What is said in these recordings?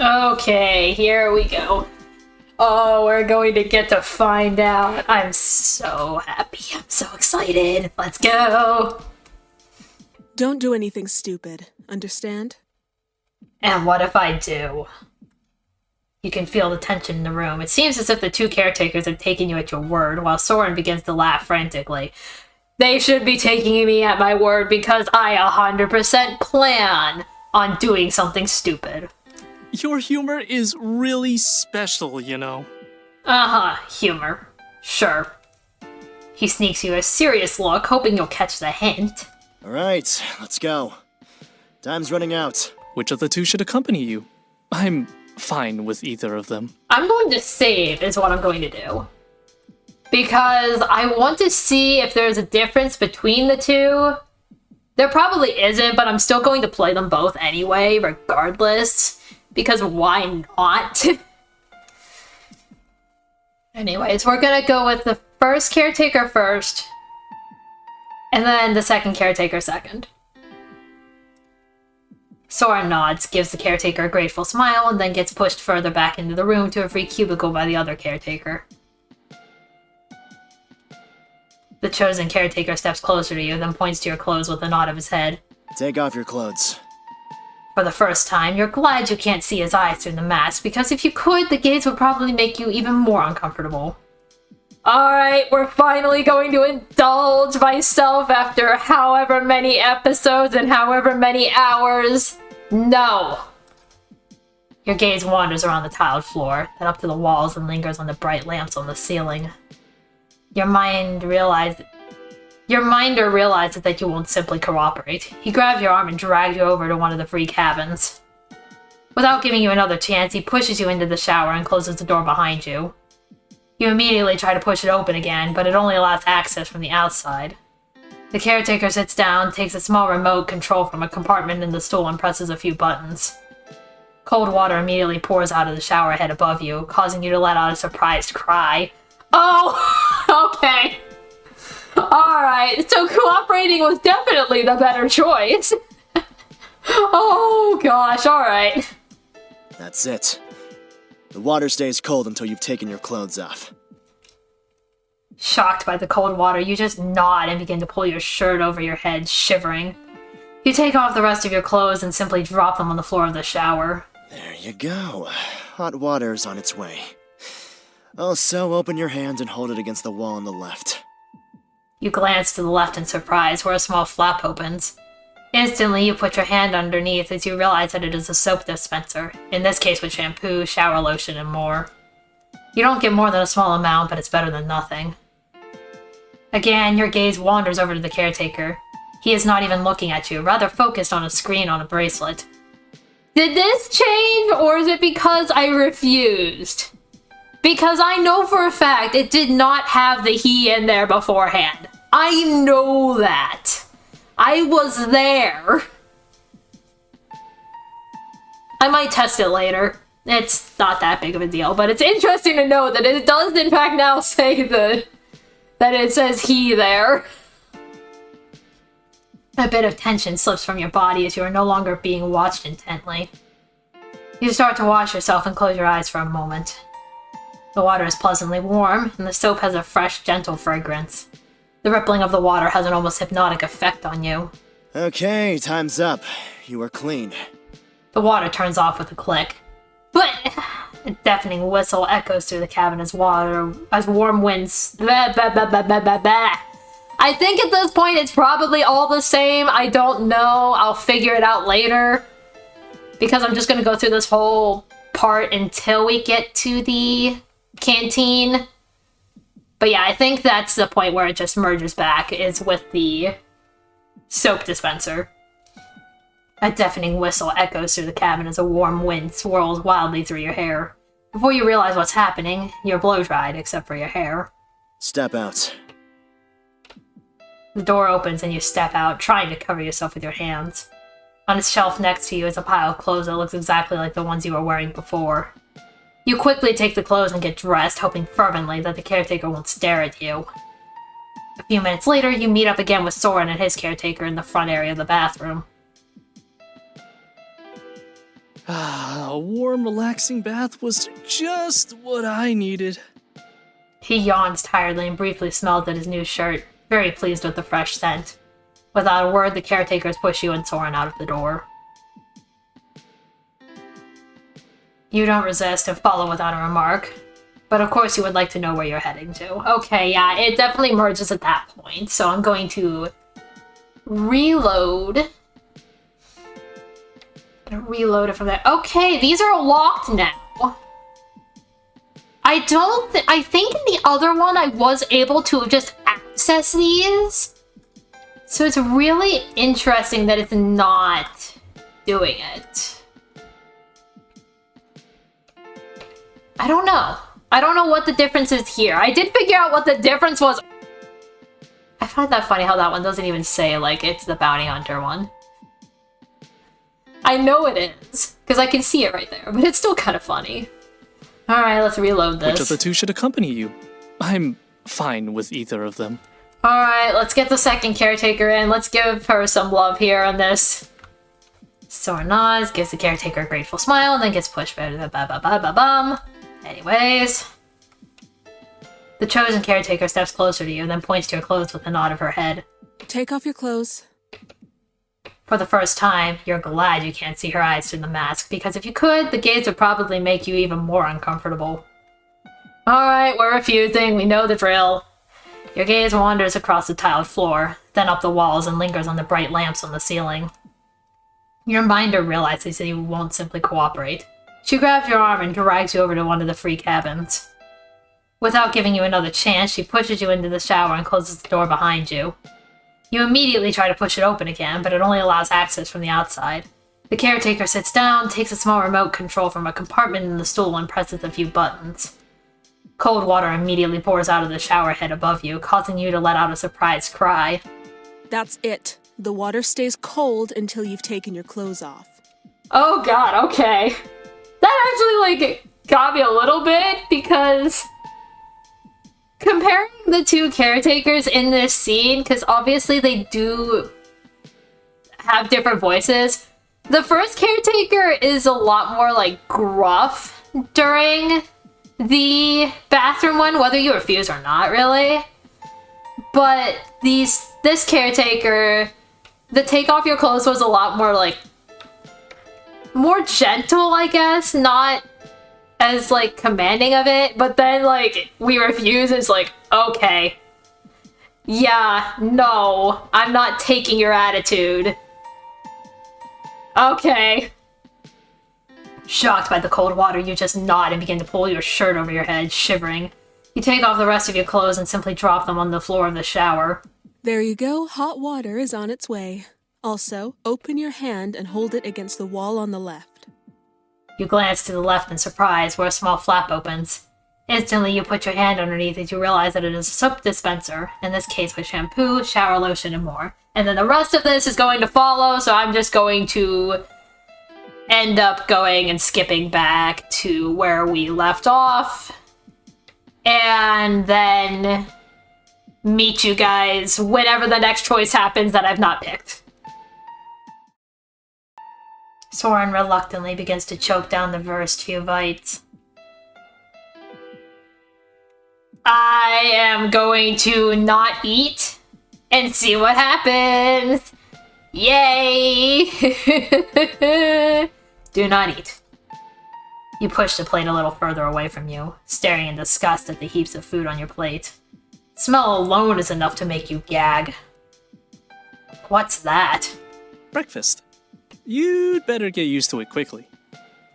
Okay, here we go. Oh, we're going to get to find out. I'm so happy. I'm so excited. Let's go. Don't do anything stupid, understand? And what if I do? You can feel the tension in the room. It seems as if the two caretakers are taking you at your word, while Soren begins to laugh frantically. They should be taking me at my word because I 100% plan on doing something stupid. Your humor is really special, you know. Humor. Sure. He sneaks you a serious look, hoping you'll catch the hint. Alright, let's go. Time's running out. Which of the two should accompany you? I'm fine with either of them. I'm going to save is what I'm going to do. Because I want to see if there's a difference between the two. There probably isn't, but I'm still going to play them both anyway, regardless. Because why not? Anyways, we're gonna go with the first caretaker first. And then the second caretaker second. Soren nods, gives the caretaker a grateful smile, and then gets pushed further back into the room to a free cubicle by the other caretaker. The chosen caretaker steps closer to you, then points to your clothes with a nod of his head. Take off your clothes. For the first time, you're glad you can't see his eyes through the mask, because if you could, the gaze would probably make you even more uncomfortable. Alright, we're finally going to indulge myself after however many episodes and however many hours. No! Your gaze wanders around the tiled floor, then up to the walls and lingers on the bright lamps on the ceiling. Your minder realizes that you won't simply cooperate. He grabs your arm and drags you over to one of the free cabins. Without giving you another chance, he pushes you into the shower and closes the door behind you. You immediately try to push it open again, but it only allows access from the outside. The caretaker sits down, takes a small remote control from a compartment in the stool, and presses a few buttons. Cold water immediately pours out of the shower head above you, causing you to let out a surprised cry. Oh! Okay. Alright, so cooperating was definitely the better choice. Oh gosh, alright. That's it. The water stays cold until you've taken your clothes off. Shocked by the cold water, you just nod and begin to pull your shirt over your head, shivering. You take off the rest of your clothes and simply drop them on the floor of the shower. There you go. Hot water's on its way. Also, open your hand and hold it against the wall on the left. You glance to the left in surprise, where a small flap opens. Instantly, you put your hand underneath as you realize that it is a soap dispenser, in this case with shampoo, shower lotion, and more. You don't get more than a small amount, but it's better than nothing. Again, your gaze wanders over to the caretaker. He is not even looking at you, rather focused on a screen on a bracelet. Did this change, or is it because I refused? Because I know for a fact it did not have the he in there beforehand. I know that. I was there. I might test it later. It's not that big of a deal, but it's interesting to know that it does in fact now say that it says he there. A bit of tension slips from your body as you are no longer being watched intently. You start to wash yourself and close your eyes for a moment. The water is pleasantly warm, and the soap has a fresh, gentle fragrance. The rippling of the water has an almost hypnotic effect on you. Okay, time's up. You are clean. The water turns off with a click. But a deafening whistle echoes through the cabin as warm winds. Blah, blah, blah, blah, blah, blah, blah. I think at this point it's probably all the same. I don't know. I'll figure it out later. Because I'm just going to go through this whole part until we get to the canteen. But yeah, I think that's the point where it just merges back, is with the soap dispenser. A deafening whistle echoes through the cabin as a warm wind swirls wildly through your hair. Before you realize what's happening, you're blow-dried except for your hair. Step out. The door opens and you step out, trying to cover yourself with your hands. On a shelf next to you is a pile of clothes that looks exactly like the ones you were wearing before. You quickly take the clothes and get dressed, hoping fervently that the caretaker won't stare at you. A few minutes later, you meet up again with Soren and his caretaker in the front area of the bathroom. A warm, relaxing bath was just what I needed. He yawns tiredly and briefly smells at his new shirt, very pleased with the fresh scent. Without a word, the caretakers push you and Soren out of the door. You don't resist and follow without a remark. But of course you would like to know where you're heading to. Okay, yeah, it definitely merges at that point. So I'm going to reload. Reload it from there. Okay, these are locked now. I think in the other one I was able to just access these. So it's really interesting that it's not doing it. I don't know. I don't know what the difference is here. I did figure out what the difference was. I find that funny how that one doesn't even say, like, it's the bounty hunter one. I know it is, because I can see it right there, but it's still kind of funny. Alright, let's reload this. Which of the two should accompany you? I'm fine with either of them. Alright, let's get the second caretaker in. Let's give her some love here on this. Soren nods, gives the caretaker a grateful smile, and then gets pushed. Ba-ba-ba-ba-bum. Anyways, the chosen caretaker steps closer to you, then points to your clothes with a nod of her head. Take off your clothes. For the first time, you're glad you can't see her eyes through the mask, because if you could, the gaze would probably make you even more uncomfortable. Alright, we're refusing, we know the drill. Your gaze wanders across the tiled floor, then up the walls and lingers on the bright lamps on the ceiling. Your minder realizes that you won't simply cooperate. She grabs your arm and drags you over to one of the free cabins. Without giving you another chance, she pushes you into the shower and closes the door behind you. You immediately try to push it open again, but it only allows access from the outside. The caretaker sits down, takes a small remote control from a compartment in the stool, and presses a few buttons. Cold water immediately pours out of the shower head above you, causing you to let out a surprised cry. That's it. The water stays cold until you've taken your clothes off. Oh god, okay. That actually, like, got me a little bit, because comparing the two caretakers in this scene, because obviously they do have different voices, the first caretaker is a lot more, like, gruff during the bathroom one, whether you refuse or not, really. But this caretaker, the take off your clothes was a lot more, like, more gentle, I guess, not as, like, commanding of it, but then, like, we refuse is like, okay. Yeah, no, I'm not taking your attitude. Okay. Shocked by the cold water, you just nod and begin to pull your shirt over your head, shivering. You take off the rest of your clothes and simply drop them on the floor of the shower. There you go, hot water is on its way. Also, open your hand and hold it against the wall on the left. You glance to the left in surprise, where a small flap opens. Instantly, you put your hand underneath as you realize that it is a soap dispenser, in this case with shampoo, shower lotion, and more. And then the rest of this is going to follow, so I'm just going to end up going and skipping back to where we left off, and then meet you guys whenever the next choice happens that I've not picked. Soren reluctantly begins to choke down the first few bites. I am going to not eat and see what happens. Yay! Do not eat. You push the plate a little further away from you, staring in disgust at the heaps of food on your plate. Smell alone is enough to make you gag. What's that? Breakfast. You'd better get used to it quickly.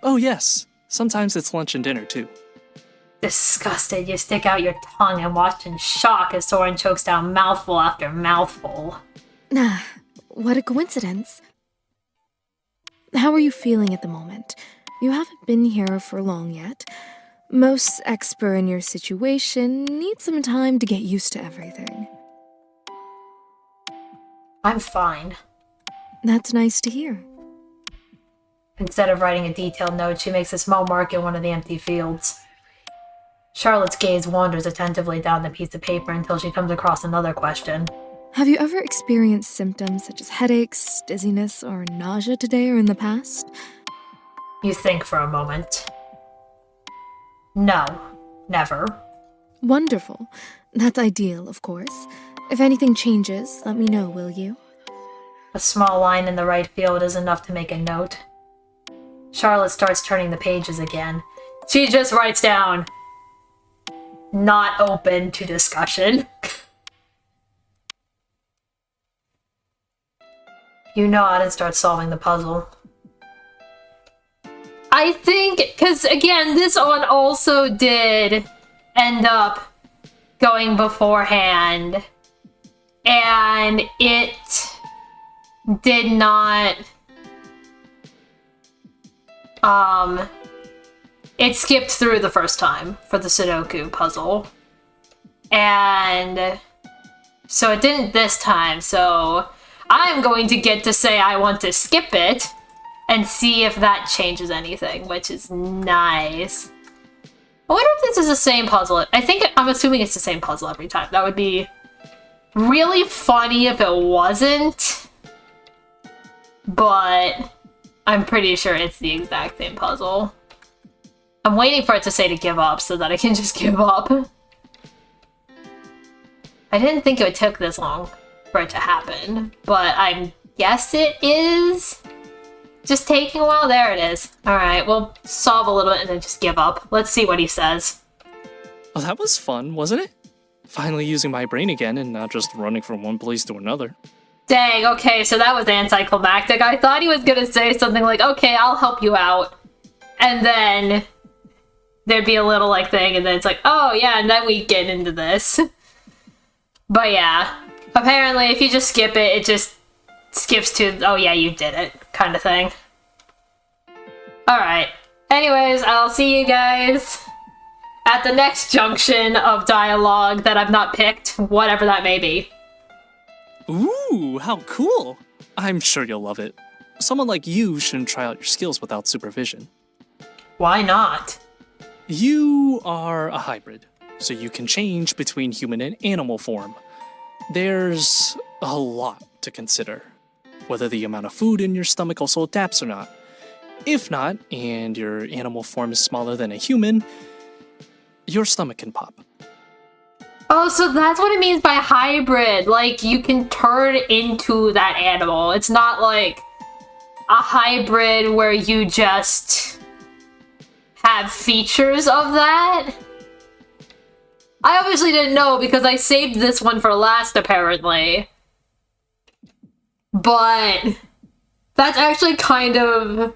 Oh yes, sometimes it's lunch and dinner too. Disgusted, you stick out your tongue and watch in shock as Soren chokes down mouthful after mouthful. What a coincidence. How are you feeling at the moment? You haven't been here for long yet. Most expert in your situation need some time to get used to everything. I'm fine. That's nice to hear. Instead of writing a detailed note, she makes a small mark in one of the empty fields. Charlotte's gaze wanders attentively down the piece of paper until she comes across another question. Have you ever experienced symptoms such as headaches, dizziness, or nausea today or in the past? You think for a moment. No, never. Wonderful. That's ideal, of course. If anything changes, let me know, will you? A small line in the right field is enough to make a note. Charlotte starts turning the pages again. She just writes down, not open to discussion. You nod and start solving the puzzle. I think, because again, this one also did end up going beforehand, and it did not, it skipped through the first time for the Sudoku puzzle, and so it didn't this time, so I'm going to get to say I want to skip it and see if that changes anything, which is nice. I wonder if this is the same puzzle. I'm assuming it's the same puzzle every time. That would be really funny if it wasn't, but I'm pretty sure it's the exact same puzzle. I'm waiting for it to say to give up so that I can just give up. I didn't think it would take this long for it to happen, but I guess it is just taking a while. There it is. Alright, we'll solve a little bit and then just give up. Let's see what he says. Well, that was fun, wasn't it? Finally using my brain again and not just running from one place to another. Dang, okay, so that was anticlimactic. I thought he was gonna say something like, okay, I'll help you out. And then there'd be a little like thing, and then it's like, oh yeah, and then we get into this. But yeah, apparently if you just skip it, it just skips to, oh yeah, you did it, kind of thing. Alright, anyways, I'll see you guys at the next junction of dialogue that I've not picked, whatever that may be. Ooh, how cool! I'm sure you'll love it. Someone like you shouldn't try out your skills without supervision. Why not? You are a hybrid, so you can change between human and animal form. There's a lot to consider. Whether the amount of food in your stomach also adapts or not. If not, and your animal form is smaller than a human, your stomach can pop. Oh, so that's what it means by hybrid. Like, you can turn into that animal. It's not like a hybrid where you just have features of that. I obviously didn't know because I saved this one for last, apparently. But that's actually kind of...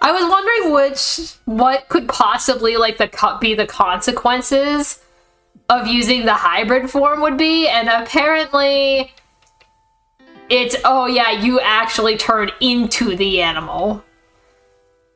I was wondering what could possibly like be the consequences of using the hybrid form would be, and apparently it's, oh yeah, you actually turn into the animal.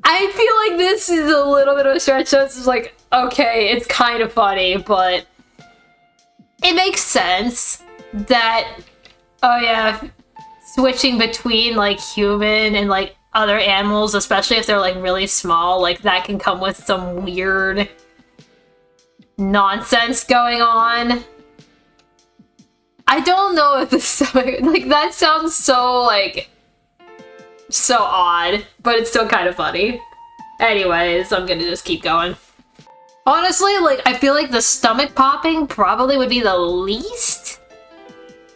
I feel like this is a little bit of a stretch, so it's just like, okay, it's kind of funny, but it makes sense that, oh yeah, switching between like human and like other animals, especially if they're like really small, like that can come with some weird nonsense going on. I don't know if this, like, that sounds so like so odd, but it's still kind of funny. Anyways, I'm gonna just keep going. Honestly, like, I feel like the stomach popping probably would be the least.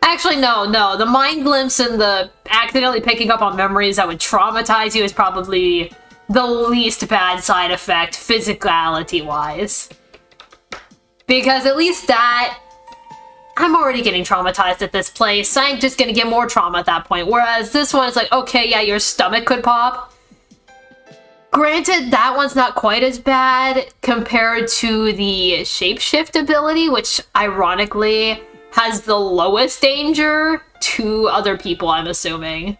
Actually, no, the mind glimpse and the accidentally picking up on memories that would traumatize you is probably the least bad side effect, physicality-wise. Because at least that, I'm already getting traumatized at this place, so I'm just gonna get more trauma at that point. Whereas this one is like, okay, yeah, your stomach could pop. Granted, that one's not quite as bad compared to the shapeshift ability, which ironically has the lowest danger to other people, I'm assuming.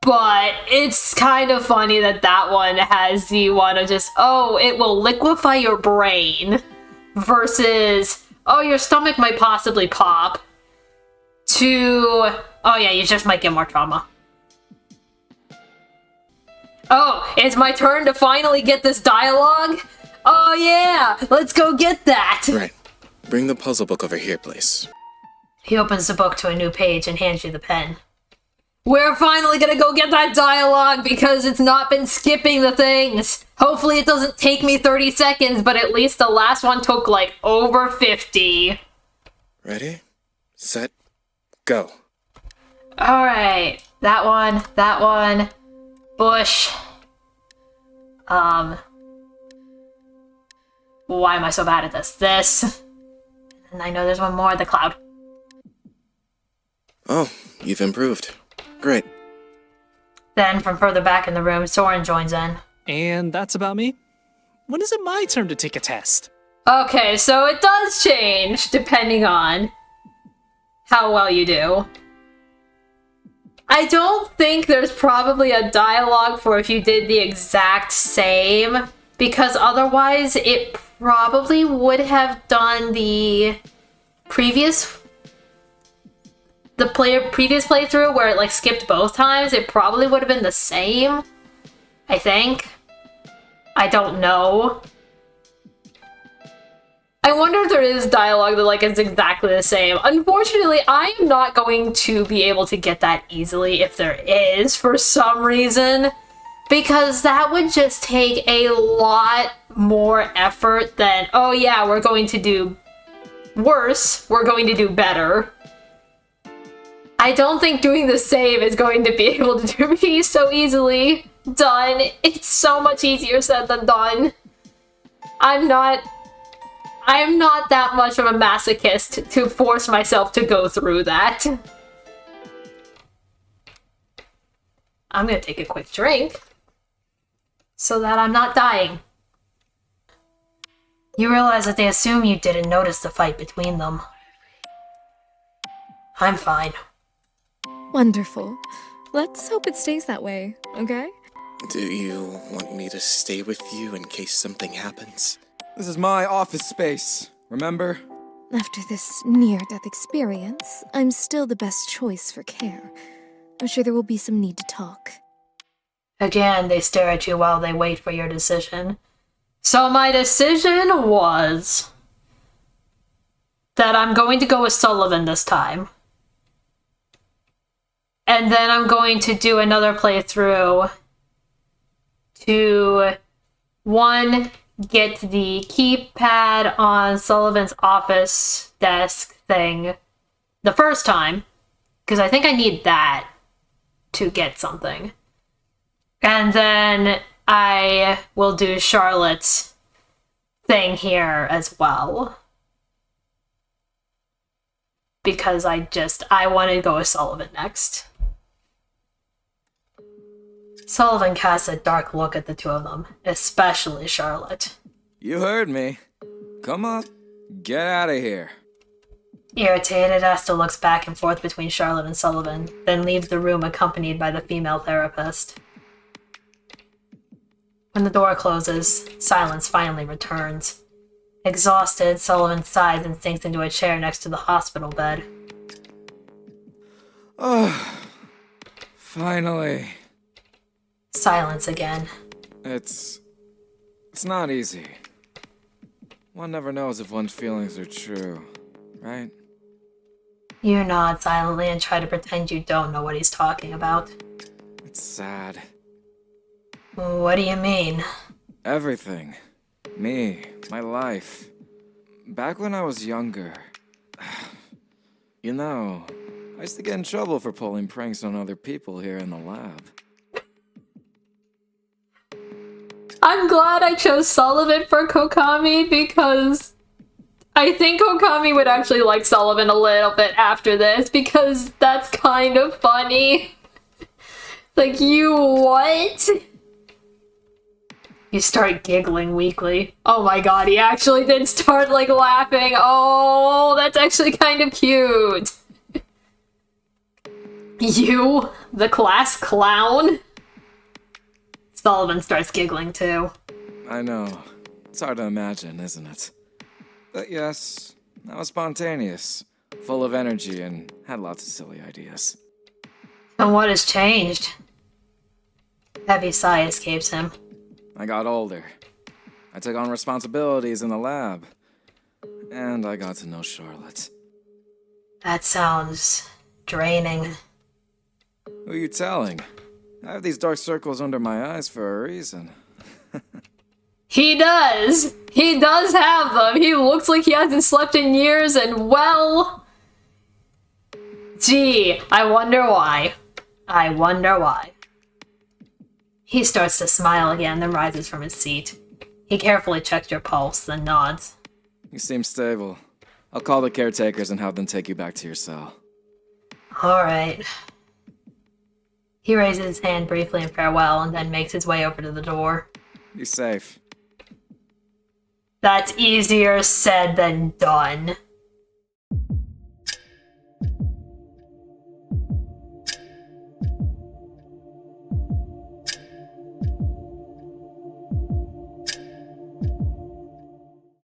But it's kind of funny that that one has the one of just, oh, it will liquefy your brain, versus, oh, your stomach might possibly pop, to, oh yeah, you just might get more trauma. Oh, it's my turn to finally get this dialogue? Oh yeah, let's go get that! Right. Bring the puzzle book over here, please. He opens the book to a new page and hands you the pen. We're finally gonna go get that dialogue because it's not been skipping the things. Hopefully it doesn't take me 30 seconds, but at least the last one took like over 50. Ready, set, go. Alright, that one, bush. Why am I so bad at this? This. And I know there's one more, the cloud. Oh, you've improved. Great. Then, from further back in the room, Soren joins in. And that's about me. When is it my turn to take a test? Okay, so it does change depending on how well you do. I don't think there's probably a dialogue for if you did the exact same, because otherwise it probably would have done the previous playthrough where it like skipped both times. It probably would have been the same, I think. I don't know. I wonder if there is dialogue that like is exactly the same. Unfortunately, I am not going to be able to get that easily if there is for some reason, because that would just take a lot more effort than, oh yeah, we're going to do worse, we're going to do better. I don't think doing the same is going to be able to be so easily done. It's so much easier said than done. I'm not that much of a masochist to force myself to go through that. I'm gonna take a quick drink so that I'm not dying. You realize that they assume you didn't notice the fight between them. I'm fine. Wonderful. Let's hope it stays that way, okay? Do you want me to stay with you in case something happens? This is my office space, remember? After this near-death experience, I'm still the best choice for care. I'm sure there will be some need to talk. Again, they stare at you while they wait for your decision. So my decision was that I'm going to go with Sullivan this time. And then I'm going to do another playthrough to, one, get the keypad on Sullivan's office desk thing the first time, because I think I need that to get something. And then I will do Charlotte's thing here as well. Because I want to go with Sullivan next. Sullivan casts a dark look at the two of them, especially Charlotte. You heard me. Come on, get out of here. Irritated, Asta looks back and forth between Charlotte and Sullivan, then leaves the room accompanied by the female therapist. When the door closes, silence finally returns. Exhausted, Sullivan sighs and sinks into a chair next to the hospital bed. Oh, finally. Silence again. It's not easy. One never knows if one's feelings are true, right? You nod silently and try to pretend you don't know what he's talking about. It's sad. What do you mean? Everything. Me, my life. Back when I was younger. You know, I used to get in trouble for pulling pranks on other people here in the lab. I'm glad I chose Sullivan for Kokami because I think Kokami would actually like Sullivan a little bit after this because that's kind of funny. Like, you what? You start giggling weakly. Oh my god, he actually did start, like, laughing. Oh, that's actually kind of cute. You, the class clown? Sullivan starts giggling too. I know. It's hard to imagine, isn't it? But yes, I was spontaneous, full of energy, and had lots of silly ideas. And what has changed? Heavy sigh escapes him. I got older. I took on responsibilities in the lab. And I got to know Charlotte. That sounds draining. Who are you telling? I have these dark circles under my eyes for a reason. He does! He does have them! He looks like he hasn't slept in years, and well... Gee, I wonder why. I wonder why. He starts to smile again, then rises from his seat. He carefully checks your pulse, then nods. You seem stable. I'll call the caretakers and have them take you back to your cell. Alright. He raises his hand briefly in farewell, and then makes his way over to the door. Be safe. That's easier said than done.